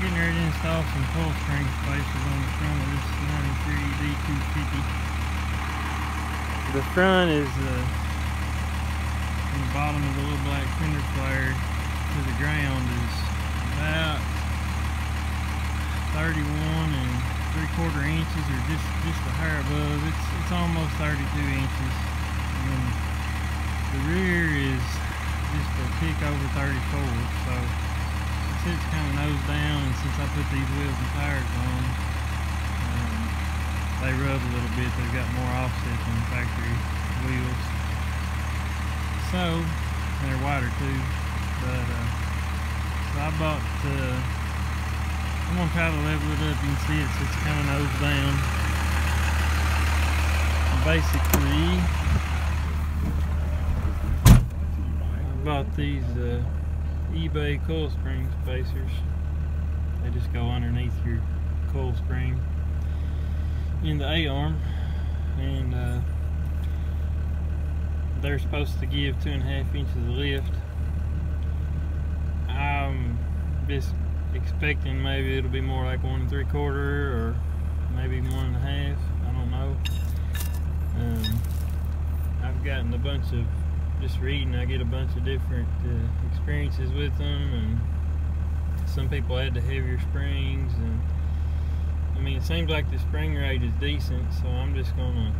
getting ready to install some coil spring spacers on the front of this 93 D250. The front is from the bottom of the little black fender flare to the ground is about 31 3/4 inches, or just a hair above. It's almost 32 inches. And the rear is just a tick over 34. So since it's kind of nose down, and since I put these wheels and tires on, they rub a little bit. They've got more offset than factory wheels. So they're wider too. But so I bought. I'm gonna try to level it up. You can see it's kind of nose down. Basically, I bought these eBay coil spring spacers. They just go underneath your coil spring in the A-arm, and they're supposed to give 2.5 inches of lift. I'm just expecting maybe it'll be more like 1 3/4 or maybe 1.5. I don't know. I've gotten a bunch of, just reading, I get a bunch of different experiences with them, and some people add the heavier springs, and I mean, it seems like the spring rate is decent, so I'm just gonna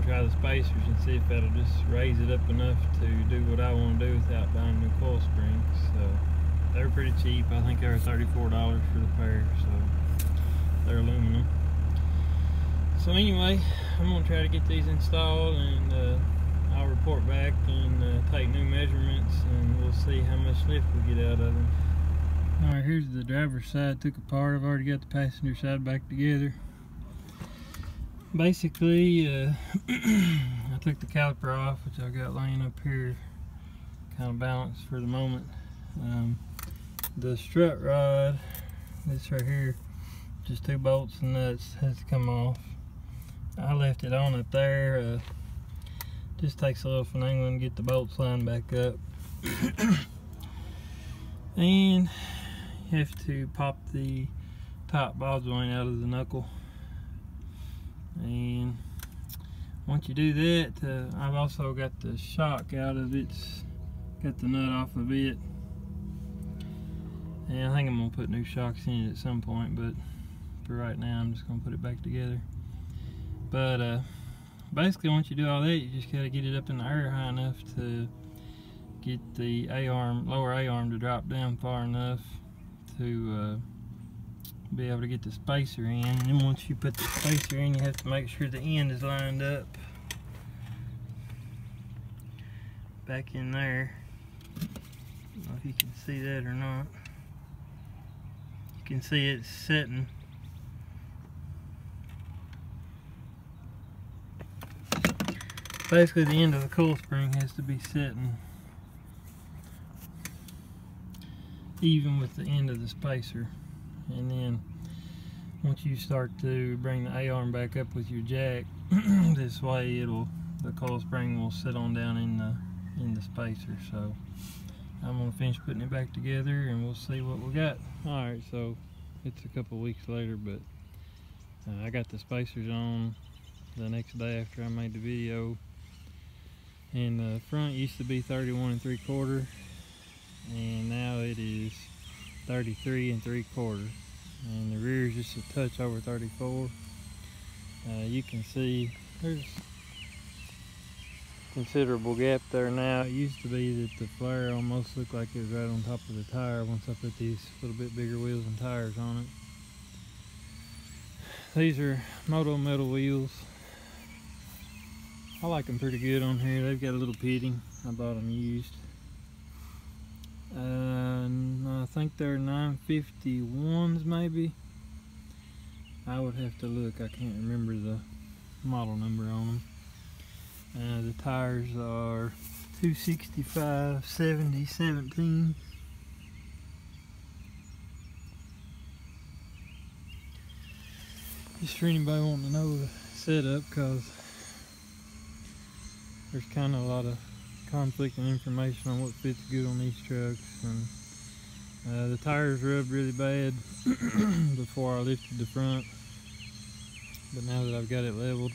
try the spacers and see if that'll just raise it up enough to do what I want to do without buying new coil springs. So they're pretty cheap. I think they were $34 for the pair, so they're aluminum. So anyway, I'm gonna try to get these installed, and I'll report back and take new measurements, and we'll see how much lift we get out of them. Alright, here's the driver's side took apart. I've already got the passenger side back together. Basically, I took the caliper off, which I've got laying up here, kind of balanced for the moment. The strut rod, this right here, just 2 bolts and nuts, has to come off. I left it on up there. Just takes a little finagling to get the bolts lined back up. And you have to pop the top ball joint out of the knuckle. And once you do that, I've also got the shock out of it, got the nut off of it. And I think I'm gonna put new shocks in it at some point, but for right now I'm just gonna put it back together. But basically, once you do all that, you just gotta get it up in the air high enough to get the A-arm, lower A-arm, to drop down far enough to be able to get the spacer in. And then once you put the spacer in, you have to make sure the end is lined up back in there. I don't know if you can see that or not. You can see it's setting. Basically, the end of the coil spring has to be setting even with the end of the spacer. And then once you start to bring the A-arm back up with your jack, this way the coil spring will sit on down in the spacer. So I'm gonna finish putting it back together, and we'll see what we got. All right, so it's a couple weeks later, but I got the spacers on the next day after I made the video. And the front used to be 31 3/4, and now it is 33 3/4, and the rear is just a touch over 34. You can see there's considerable gap there now. It used to be that the flare almost looked like it was right on top of the tire once I put these little bit bigger wheels and tires on it. These are Moto metal wheels. I like them pretty good on here. They've got a little pitting. I bought them used. I think they're 951s maybe. I would have to look. I can't remember the model number on them. The tires are 265 70 17. Just for anybody wanting to know the setup, because there's kind of a lot of conflicting information on what fits good on these trucks, and The tires rubbed really bad before I lifted the front, but now that I've got it leveled,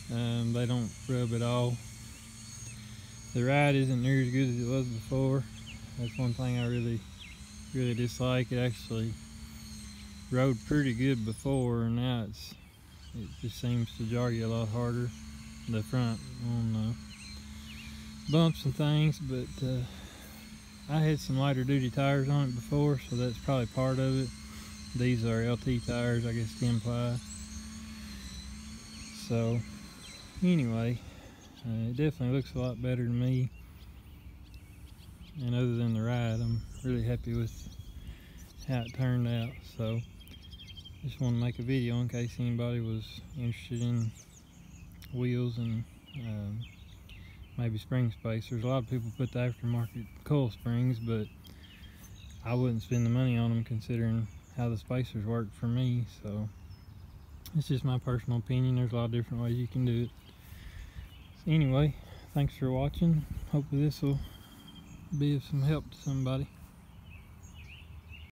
they don't rub at all. The ride isn't near as good as it was before. That's one thing I really dislike. It actually rode pretty good before, and now it just seems to jar you a lot harder, the front, on bumps and things. But I had some lighter duty tires on it before, so that's probably part of it. These are LT tires, I guess 10 ply. So anyway, it definitely looks a lot better to me, and other than the ride, I'm really happy with how it turned out. So just want to make a video in case anybody was interested in wheels and maybe spring spacers. A lot of people put the aftermarket coil springs, but I wouldn't spend the money on them considering how the spacers work for me. So it's just my personal opinion. There's a lot of different ways you can do it. So anyway, thanks for watching. Hopefully this will be of some help to somebody.